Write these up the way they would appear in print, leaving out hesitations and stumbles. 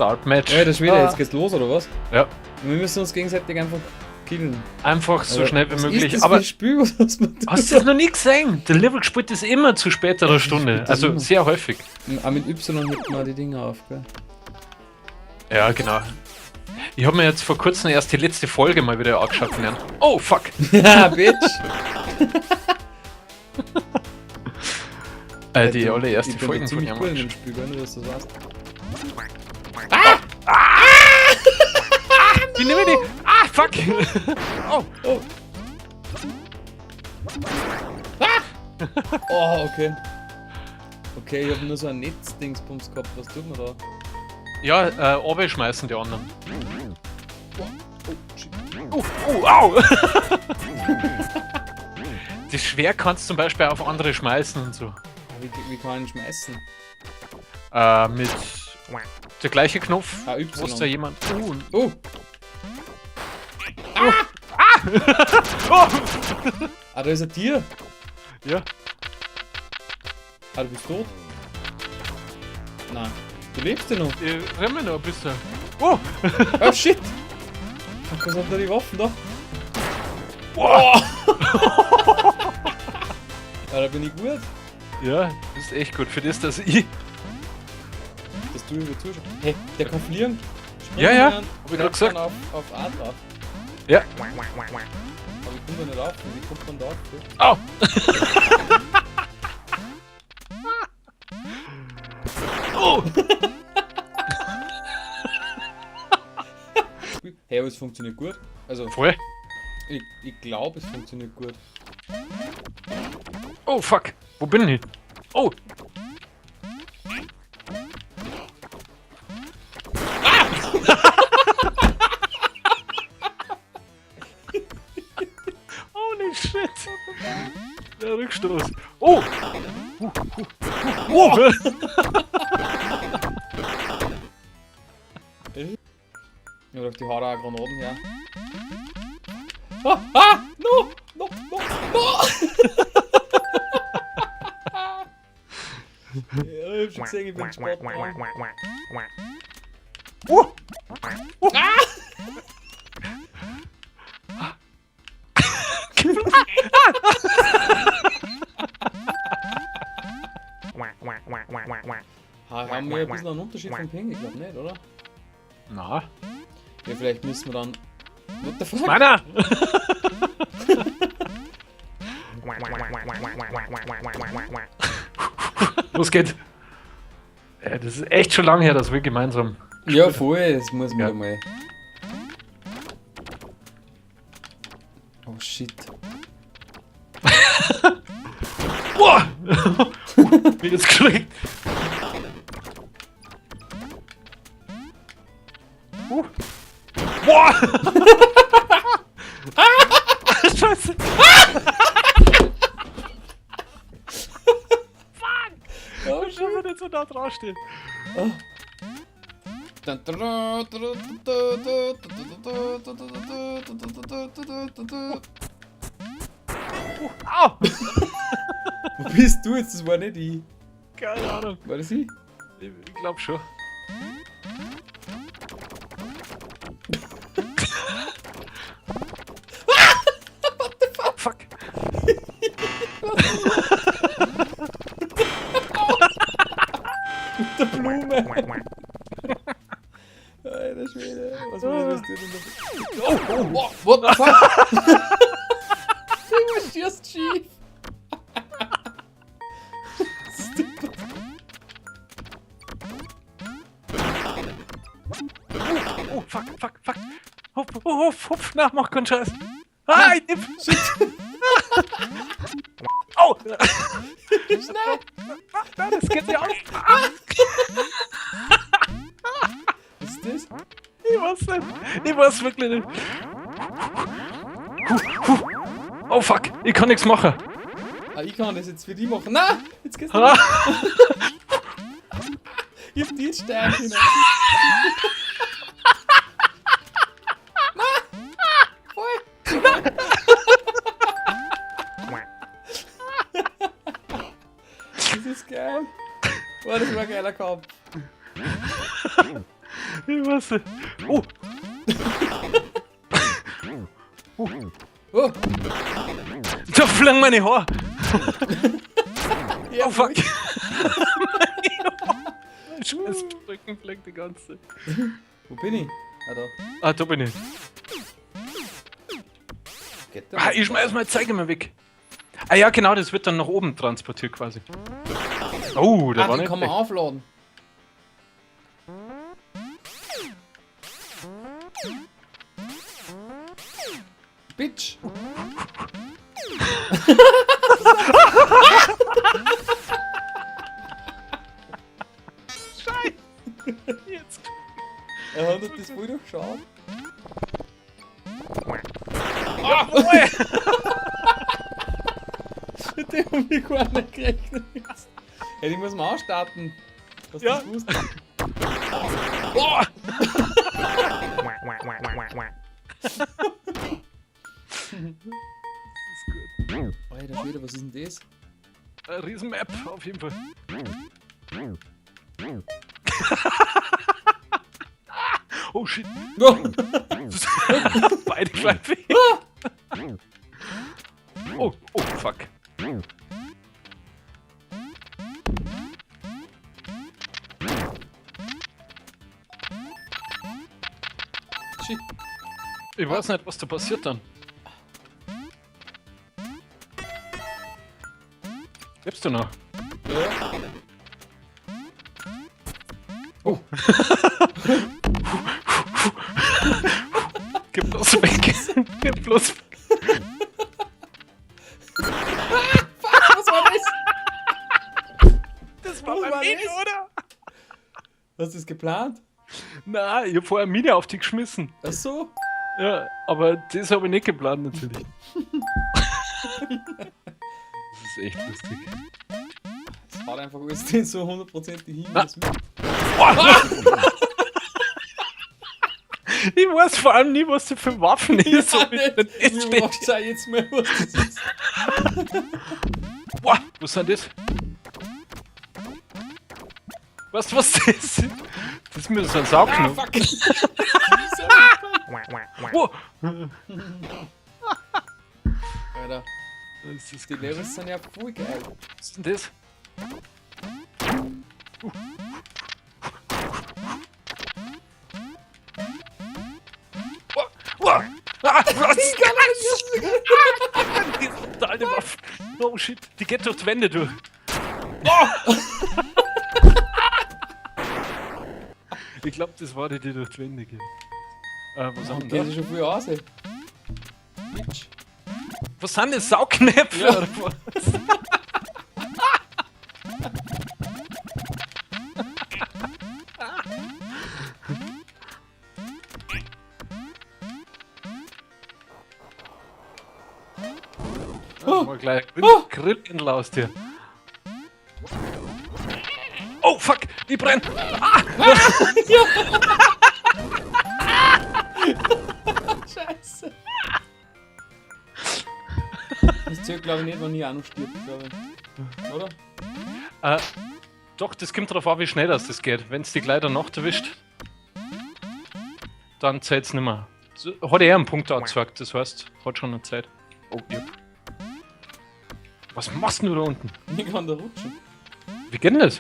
Start Match. Ja, das ist wieder, jetzt geht's los, oder was? Ja. Wir müssen uns gegenseitig einfach killen. Einfach so schnell wie Was möglich. ist das Aber für ein Spiel, was man tut? hast du das noch nie gesehen? Der Level gespielt ist immer zu späterer Stunde. das Also immer. sehr häufig. Auch mit Y hebt man die Dinger auf, gell? Ja, genau. Ich habe mir jetzt vor kurzem erst die letzte Folge mal wieder angeschaut. Oh, fuck. Ja, Bitch! Die allererste Ich bin Folge da von ziemlich cool in ihm. dem Spiel, wenn du das so weißt. Wie nehme ich die? Ah, fuck. Oh. Oh! Oh, okay. Okay, ich hab nur so ein Netzdingsbums gehabt. Was tut man da? Ja, Obe schmeißen die anderen. Oh, shit. Au! Das Schwert kannst du zum Beispiel auf andere schmeißen und so. Wie kann ich schmeißen? Mit der gleiche Knopf, Ah, wo Y. ist da jemand? Oh! Oh! Ah, da ist ein Tier! Ja. Ah, du bist tot? Nein. Du lebst ja noch. Ich renne noch ein bisschen. Oh! Oh shit! Fuck, was haben da die Waffen da? Wow! Ja, da bin ich gut. Ja, das ist echt gut. Für das, dass ich... Dass du mir zuschaust. Hey, der kann fliegen. Spring Ja, ja. mal an. Hab ich grad gesagt. Dann auf A drauf. Ja. Aber ich komm da nicht auf. Wie kommt man da auf? Au! Oh! Hey, aber es funktioniert gut. Also, Voll. ich glaube, es funktioniert gut. Oh, fuck. Wo bin ich? Oh! Holy shit! Der Rückstoß. Oh! Oh! Ich hab auf die Haare auch Granaten her. Ah! Ah! No! No! No! No! Ja, ich hab schon gesehen, ich bin gespannt. Oh! Haben wir ein bisschen einen Unterschied vom Ping? Ich glaube nicht, oder? Na? Ja, vielleicht müssen wir dann... What the fuck? Meiner! Los geht's! Ja, das ist echt schon lange her, dass wir gemeinsam. Ja, voll, das muss man Ja. ja mal. Oh shit. Boah! Wie das gekriegt! Boah! Scheiße! Oh Ich will nicht so da draufstehen. Au! Wo bist du jetzt? Das war nicht ich. Keine Ahnung. War das ich? Ich glaub schon. Fuck. Der Blume. Alter Schwede. Was willst du denn da? Oh, what the fuck? Du warst just schief. Stupid. Oh, fuck. Hupf, na, mach keinen Scheiß. Ah, ich nimm. Oh! Schnell. Nein, das geht nicht aus. Was ist das? Ich weiß nicht. Ich weiß wirklich nicht. Oh, fuck. Ich kann nichts machen. Ah, ich kann das jetzt für die machen. Nein, jetzt geht's Ah. nicht. Ich hab die jetzt stärker. Das ist geil. Oh, das war ein geiler Kampf. Ich weiß nicht. Oh! Oh, Da fliegen meine Haare! ja, Oh fuck! Scheiß Rücken fliegt die ganze Zeit. Wo bin ich? Ah, da. Ah, da bin ich. Geht da Ah, was? ich schmeiß mal, zeige mal weg. Ah ja, genau, das wird dann nach oben transportiert quasi. Oh, da war Ah, den nicht kann man schlecht. aufladen. Bitch! Jetzt. Er hat das voll durchschaut. Ah, oh, Mit dem hab ich gar nicht gerechnet. Hey, ich muss mal ausstarten. Hast du Ja. das gewusst? oh. Alter Schwede, was ist denn das? Eine Riesen-Map, auf jeden Fall. Oh shit. Oh, Beide gleich weg. Oh, oh, fuck. shit. Ich weiß nicht, was da passiert dann. Lebst du noch? Ja. Oh. Gib bloß weg. Gib bloß weg. Was war das? Das war beim Mini, oder? Hast du das geplant? Na, ich hab vorher eine Mine auf dich geschmissen. Ach so? Ja, aber das habe ich nicht geplant natürlich. Das ist echt lustig. Das haut einfach alles den so 100% hin. Na. Das mit. Ich weiß vor allem nie, was das für Waffen ist. Ja, ob ich das nicht. jetzt Du machst ja jetzt mehr, was das ist. Boah, was sind das? Weißt du, was das ist? Das müssen ein Ah, Saugknopf. fuck. Oh. Alter, Das ist die Levels sind ja voll geil. Was ist denn das? Oh, oh. Ah, was? Die alte Waffe. Oh shit, die geht durch die Wände durch. Oh. Ich glaube, das war die, die durch die Wände geht. Was haben Geht wir ja da? schon viel aus, ey. Bitch. Was sind das? Saugnäpfe? Ja. Oder was? Oh. Mal gleich Oh. Grillen aus dir. Oh fuck, die brennt! Ah! Scheiße. Das zählt, glaube ich, nicht, wenn ich auch noch stirbt, glaube ich. Oder? Doch, das kommt darauf an, wie schnell das geht. Wenn es die gleich danach erwischt, dann zählt es nicht mehr. So, hat er einen Punkt angezeigt, das heißt, hat schon eine Zeit. Oh, ja. Was machst du da unten? Ich kann da rutschen. Wie geht denn das?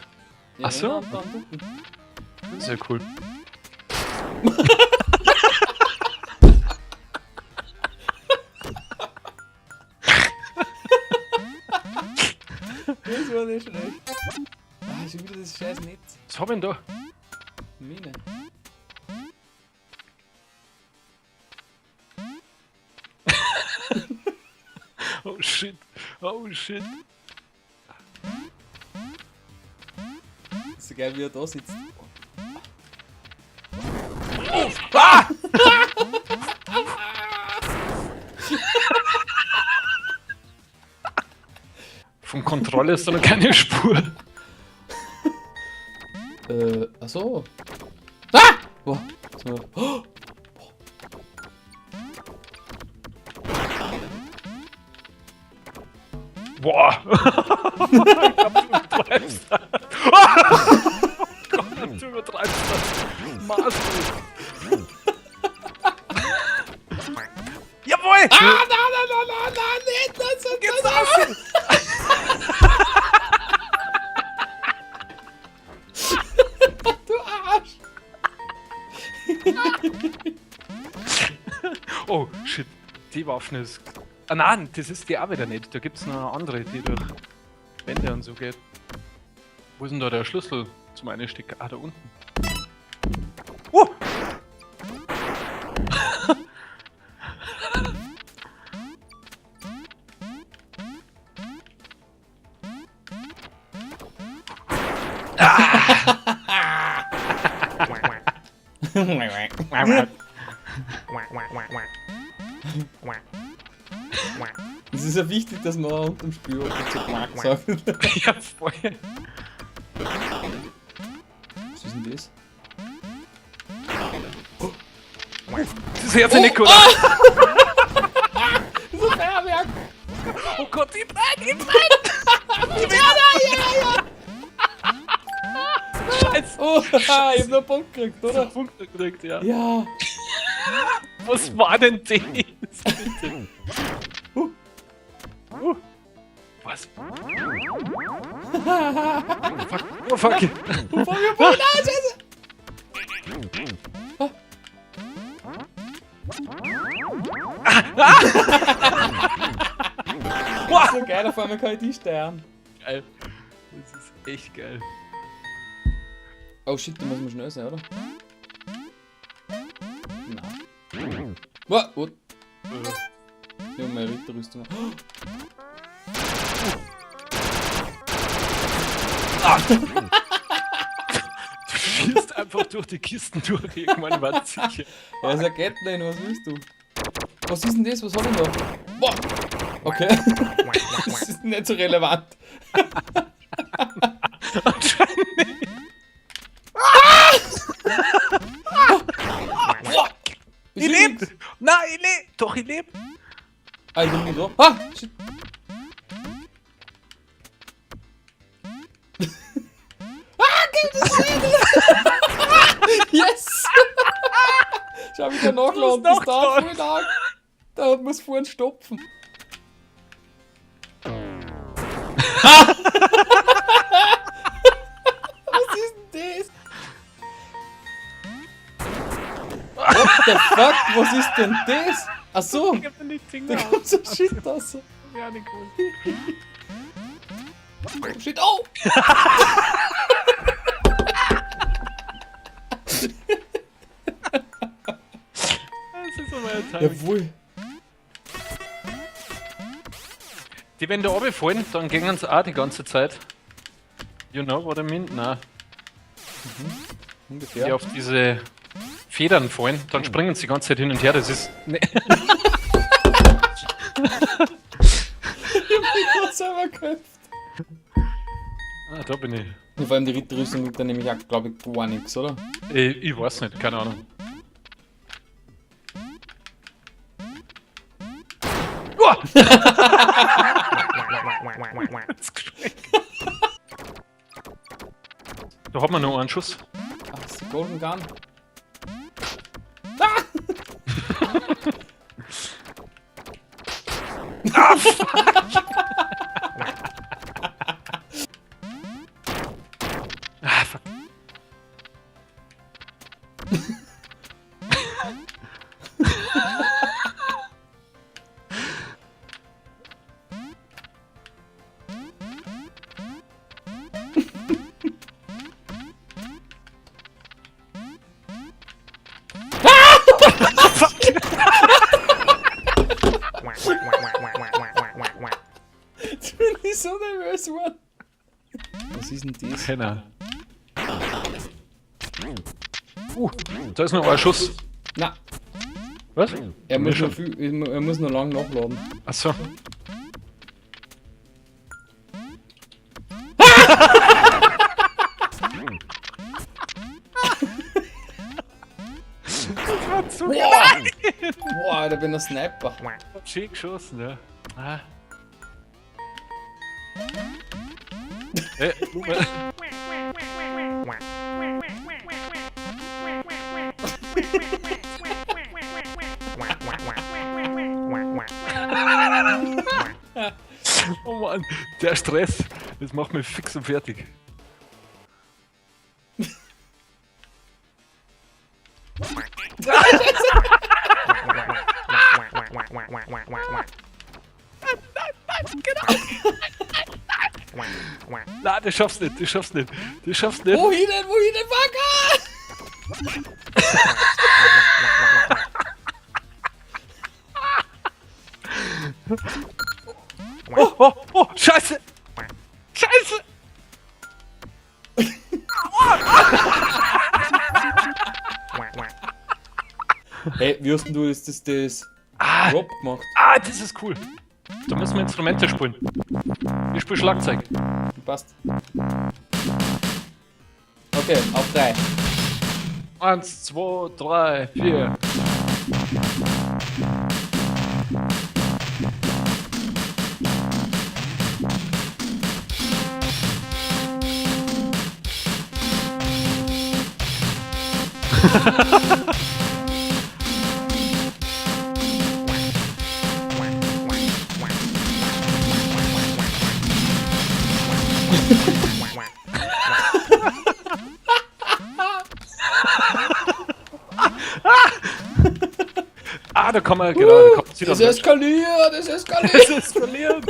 Ja, Ach so. ja, dann ducken. Sehr cool. Das war nicht schlecht. Ah, schon wieder das scheiß Netz. Was hab ich denn da? Mine. Oh shit. Oh shit. So geil, wie er da sitzt. Ah! Von Kontrolle ist da noch keine Spur. Ach so. Ah! Boah. So. Oh! Boah! Ich glaub, du übertreibst das. Oh Gott, du übertreibst das. Maß. Oh, shit. Die Waffe ist... Ah nein, das ist die auch wieder nicht. Da gibt's noch eine andere, die durch Wände und so geht. Wo ist denn da der Schlüssel zum Einstecken? Ah, da unten. Oh! Es ist ja wichtig, dass man unter dem Spiel auch so Quack sagt. Ja, voll. Was ist denn das? Das ist jetzt nicht gut. Das ist ein Feuerwerk! Oh Gott, die Beine! Scheiße! Oh, ich hab nur einen Punkt gekriegt, oder? Punkte gekriegt, ja. Ja! Was war denn das? Bitte? Was? Oh fuck! Wo fangen wir vorne an, Scheiße! Wow. So geil, auf einmal kann ich die steuern. Geil. Das ist echt geil. Oh shit, da muss man schnell sein, oder? Nein. What? Ich hab meine Ritterrüstung. Du schießt einfach durch die Kisten durch, irgendwann war es sicher. Ja, ist ein Gatling, was willst du? Was ist denn das? Was hat denn da? Boah! Okay. Das ist nicht so relevant. Anscheinend nicht. Ich lebe! Nein, ich lebe! Doch, ich lebe! Ah, ich bin nicht da. Ah! Shit! Yes! Schau wieder nachladen, das dauert voll lang. Da muss vorhin stopfen. Was ist denn das? What the fuck? Was ist denn das? Ach so, Ich hab da nicht da Finger kommt so Shit raus. Ja, nicht gut. Oh, Shit, oh! Das ist aber ein Teil. Jawohl. Die, wenn da runterfallen, dann gehen sie auch die ganze Zeit. You know what I mean? Nein. Ungefähr. Die auf diese Federn fallen, dann springen sie die ganze Zeit hin und her. Das ist. Ne. Ich hab selber geköpft. Ah, da bin ich. Und vor allem die Ritterrüstung gibt da nämlich auch, glaube ich, gar nichts, oder? Ich weiß nicht, keine Ahnung. Oh! Da hat man noch einen Schuss. Ach, das ist die Golden Gun. Ah, fuck. Jetzt bin ich so nervös, Mann. Was ist denn das? Keiner. Da ist noch ein Schuss. Na, Was? er muss, noch er muss noch lang nachladen. Achso. Boah, da bin ich ein Sniper. Schön geschossen, ja. Ah. Blume. Oh Mann, der Stress, das macht mich fix und fertig. Na, du schaffst nicht, du schaffst nicht. Du schaffst nicht. Wohin denn, Wacke? Oh, Scheiße! Scheiße! Hey, wie hast denn du das Drop gemacht? Das ist cool. Da müssen wir Instrumente spielen. Ich spiele Schlagzeug. Passt. Okay, auf 3. 1, 2, 3, 4. Da kann man, genau, da kann man Es eskaliert, es eskaliert! Es eskaliert!